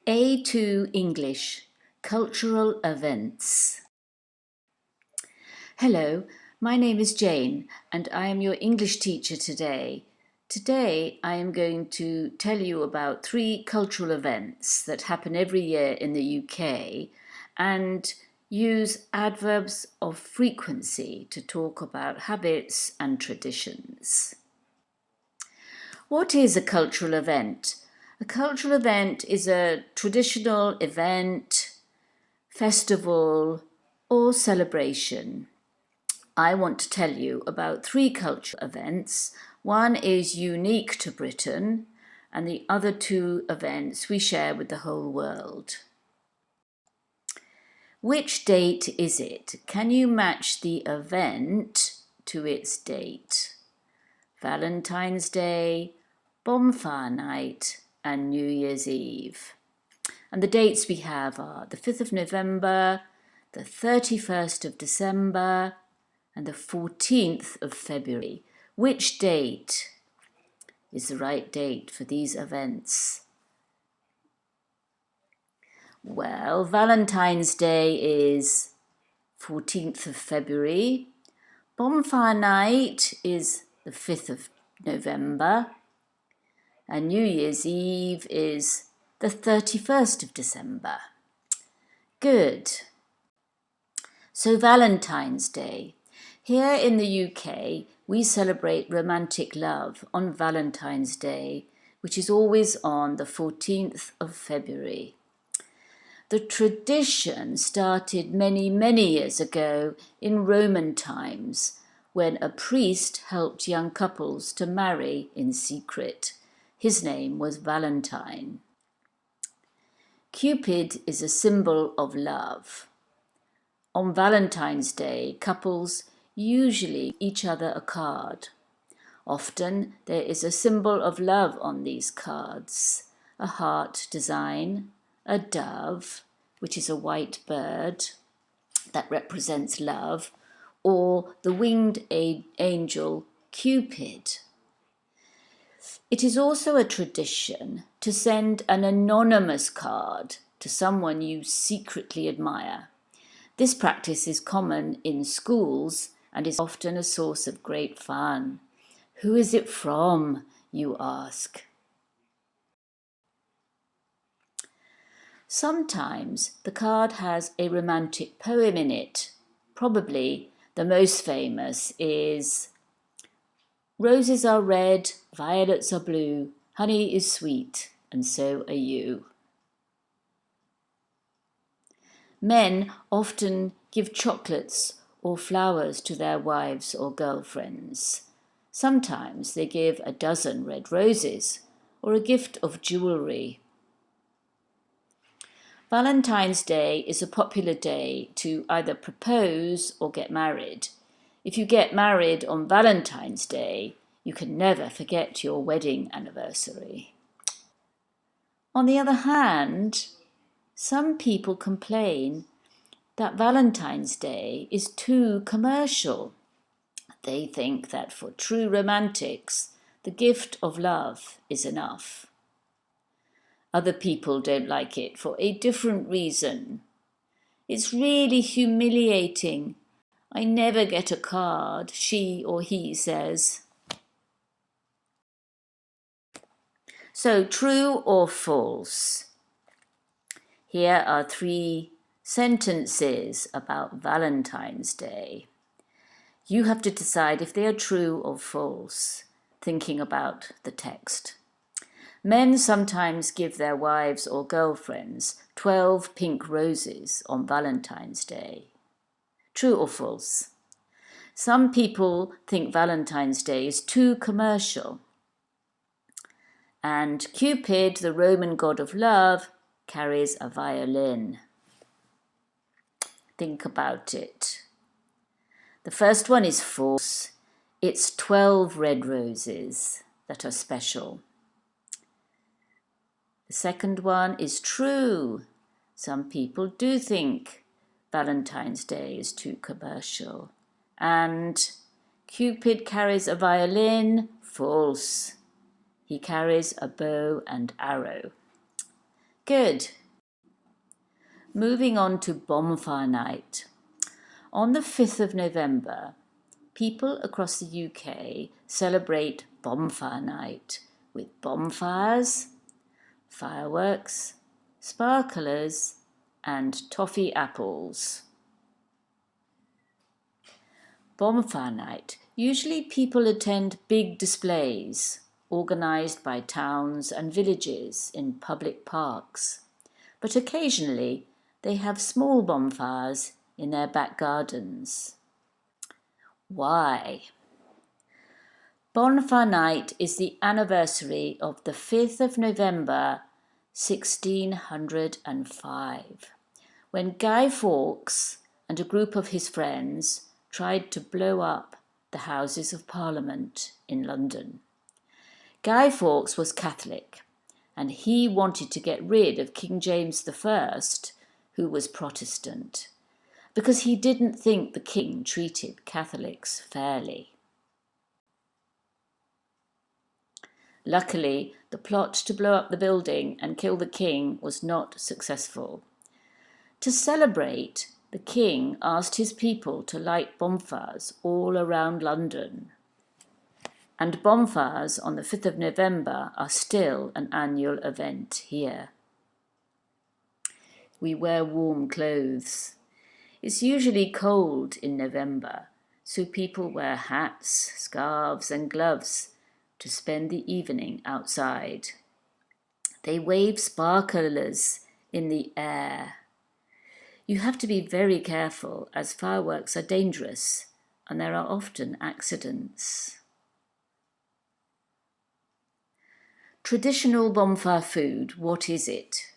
A2 English, cultural events. Hello, my name is Jane and I am your English teacher today. Today I am going to tell you about 3 cultural events that happen every year in the UK and use adverbs of frequency to talk about habits and traditions. What is a cultural event? A cultural event is a traditional event, festival, or celebration. I want to tell you about 3 cultural events. One is unique to Britain, and the other 2 events we share with the whole world. Which date is it? Can you match the event to its date? Valentine's Day, Bonfire Night, and New Year's Eve. And the dates we have are the 5th of November, the 31st of December, and the 14th of February. Which date is the right date for these events? Well, Valentine's Day is 14th of February. Bonfire Night is the 5th of November. And New Year's Eve is the 31st of December. Good. So Valentine's Day. Here in the UK, we celebrate romantic love on Valentine's Day, which is always on the 14th of February. The tradition started many, many years ago in Roman times, when a priest helped young couples to marry in secret. His name was Valentine. Cupid is a symbol of love. On Valentine's Day, couples usually each other a card. Often there is a symbol of love on these cards, a heart design, a dove, which is a white bird that represents love, or the winged angel Cupid. It is also a tradition to send an anonymous card to someone you secretly admire. This practice is common in schools and is often a source of great fun. Who is it from, you ask? Sometimes the card has a romantic poem in it. Probably the most famous is "Roses are red, violets are blue, honey is sweet, and so are you." Men often give chocolates or flowers to their wives or girlfriends. Sometimes they give a dozen red roses or a gift of jewellery. Valentine's Day is a popular day to either propose or get married. If you get married on Valentine's Day, you can never forget your wedding anniversary. On the other hand, some people complain that Valentine's Day is too commercial. They think that for true romantics, the gift of love is enough. Other people don't like it for a different reason. It's really humiliating. I never get a card, she or he says. So, true or false? Here are 3 sentences about Valentine's Day. You have to decide if they are true or false, thinking about the text. Men sometimes give their wives or girlfriends 12 pink roses on Valentine's Day. True or false? Some people think Valentine's Day is too commercial. And Cupid, the Roman god of love, carries a violin. Think about it. The first one is false. It's 12 red roses that are special. The second one is true. Some people do think Valentine's Day is too commercial. And Cupid carries a violin. False. He carries a bow and arrow. Good. Moving on to bonfire night. On the 5th of November, people across the UK celebrate bonfire night with bonfires, fireworks, sparklers, and toffee apples. Bonfire night. Usually people attend big displays organised by towns and villages in public parks, but occasionally they have small bonfires in their back gardens. Why? Bonfire night is the anniversary of the 5th of November 1605, when Guy Fawkes and a group of his friends tried to blow up the Houses of Parliament in London. Guy Fawkes was Catholic, and he wanted to get rid of King James I, who was Protestant, because he didn't think the king treated Catholics fairly. Luckily, the plot to blow up the building and kill the king was not successful. To celebrate, the king asked his people to light bonfires all around London. And bonfires on the 5th of November are still an annual event here. We wear warm clothes. It's usually cold in November, so people wear hats, scarves and gloves to spend the evening outside. They wave sparklers in the air. You have to be very careful as fireworks are dangerous and there are often accidents. Traditional bonfire food, what is it?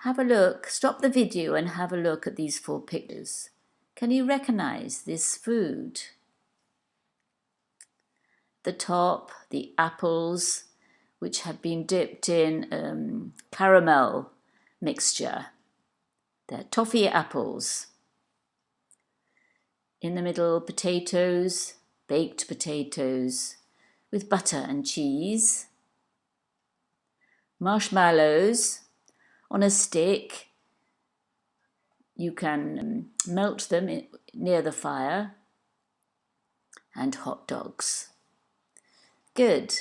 Have a look, stop the video and have a look at these 4 pictures. Can you recognise this food? The top, the apples, which have been dipped in caramel mixture. They're toffee apples. In the middle, potatoes, baked potatoes with butter and cheese. Marshmallows on a stick. You can melt them near the fire. And hot dogs. Good.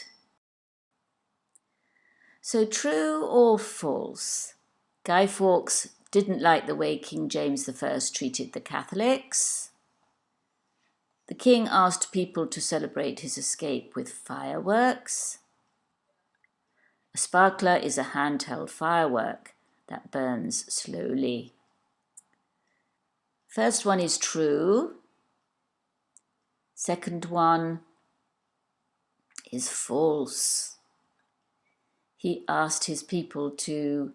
So true or false? Guy Fawkes didn't like the way King James I treated the Catholics. The king asked people to celebrate his escape with fireworks. A sparkler is a handheld firework that burns slowly. First one is true. Second one is false. He asked his people to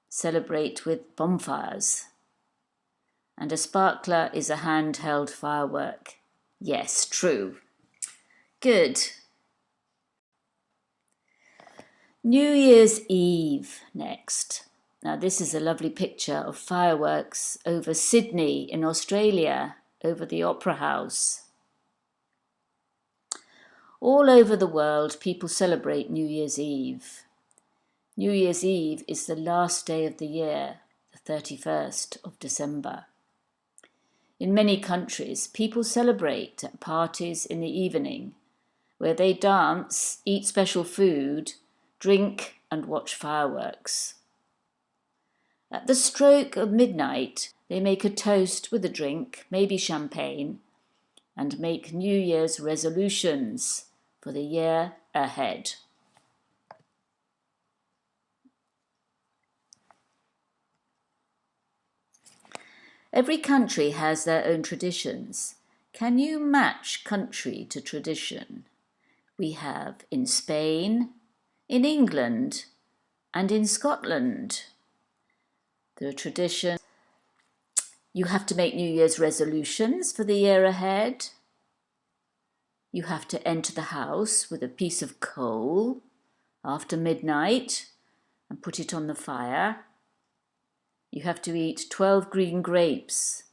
celebrate with bonfires. And a sparkler is a handheld firework. Yes, true. Good. New Year's Eve next. Now this is a lovely picture of fireworks over Sydney in Australia, over the Opera House. All over the world, people celebrate New Year's Eve. New Year's Eve is the last day of the year, the 31st of December. In many countries, people celebrate at parties in the evening, where they dance, eat special food, drink and watch fireworks. At the stroke of midnight, they make a toast with a drink, maybe champagne, and make New Year's resolutions for the year ahead. Every country has their own traditions. Can you match country to tradition? We have in Spain, in England, and in Scotland. The tradition, you have to make New Year's resolutions for the year ahead. You have to enter the house with a piece of coal after midnight and put it on the fire. You have to eat 12 green grapes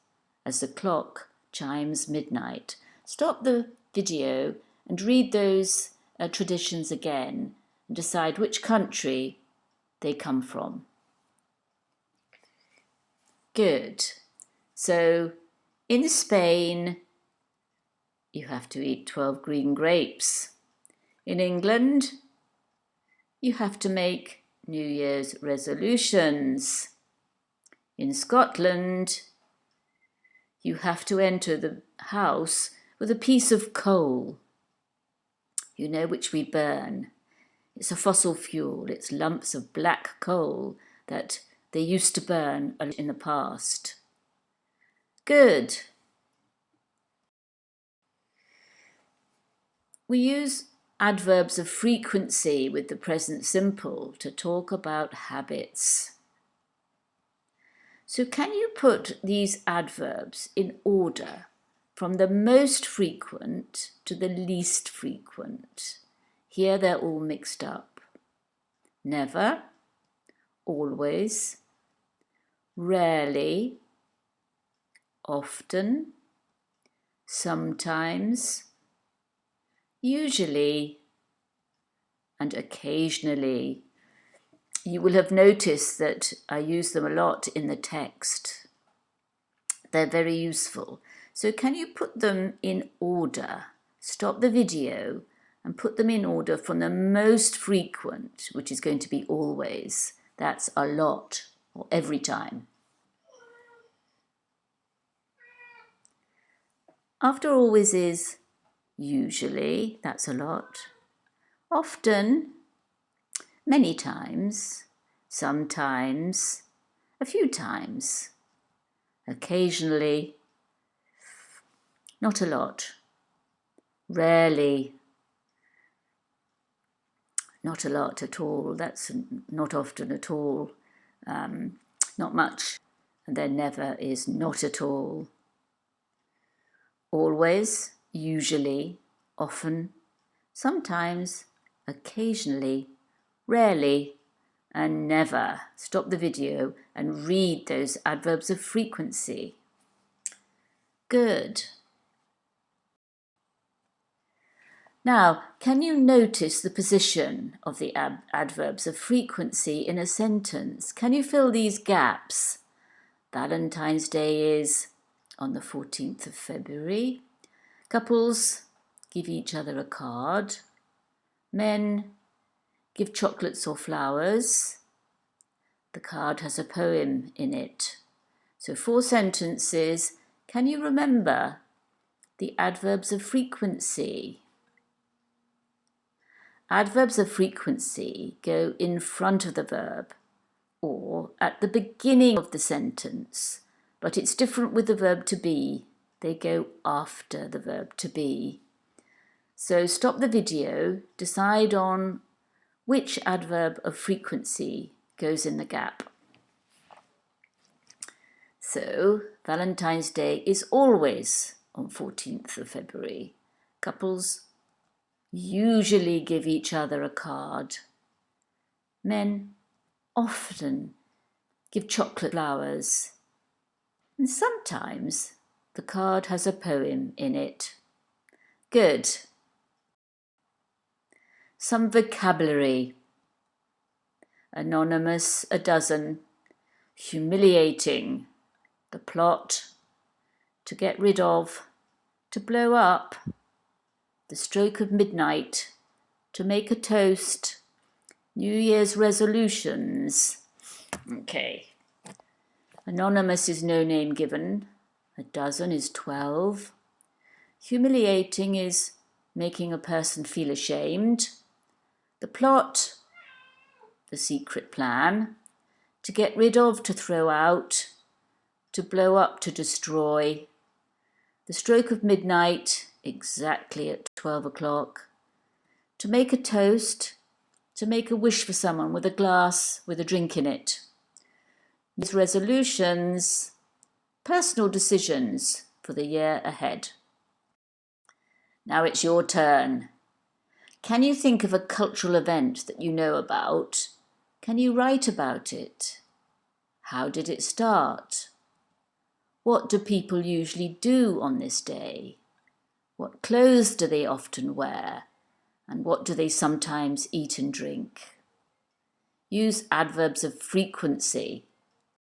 as the clock chimes midnight. Stop the video and read those traditions again and decide which country they come from. Good. So in Spain, you have to eat 12 green grapes. In England, you have to make New Year's resolutions. In Scotland, you have to enter the house with a piece of coal, you know, which we burn. It's a fossil fuel. It's lumps of black coal that they used to burn in the past. Good. We use adverbs of frequency with the present simple to talk about habits. So can you put these adverbs in order from the most frequent to the least frequent? Here they're all mixed up. Never, always, rarely, often, sometimes, usually, and occasionally. You will have noticed that I use them a lot in the text. They're very useful. So can you put them in order? Stop the video and put them in order from the most frequent, which is going to be always. That's a lot, or every time. After always is usually, that's a lot. Often, many times, sometimes, a few times, occasionally, not a lot, rarely, not a lot at all, that's not often at all, not much, and then never is not at all. Always, usually, often, sometimes, occasionally, rarely, and never. Stop the video and read those adverbs of frequency. Good. Now, can you notice the position of the adverbs of frequency in a sentence? Can you fill these gaps? Valentine's Day is on the 14th of February. Couples give each other a card. Men give chocolates or flowers. The card has a poem in it. So 4 sentences. Can you remember the adverbs of frequency? Adverbs of frequency go in front of the verb or at the beginning of the sentence, but it's different with the verb to be. They go after the verb to be. So stop the video, decide on which adverb of frequency goes in the gap. So Valentine's Day is always on 14th of February. Couples usually give each other a card. Men often give chocolate flowers. And sometimes the card has a poem in it. Good. Some vocabulary. Anonymous, a dozen. Humiliating, the plot. To get rid of, to blow up. The stroke of midnight, to make a toast. New Year's resolutions. Okay. Anonymous is no name given. A dozen is 12. Humiliating is making a person feel ashamed. The plot, the secret plan. To get rid of, to throw out. To blow up, to destroy. The stroke of midnight, exactly at 12 o'clock. To make a toast, to make a wish for someone with a glass with a drink in it. These resolutions, personal decisions for the year ahead. Now it's your turn. Can you think of a cultural event that you know about? Can you write about it? How did it start? What do people usually do on this day? What clothes do they often wear? And what do they sometimes eat and drink? use adverbs of frequency.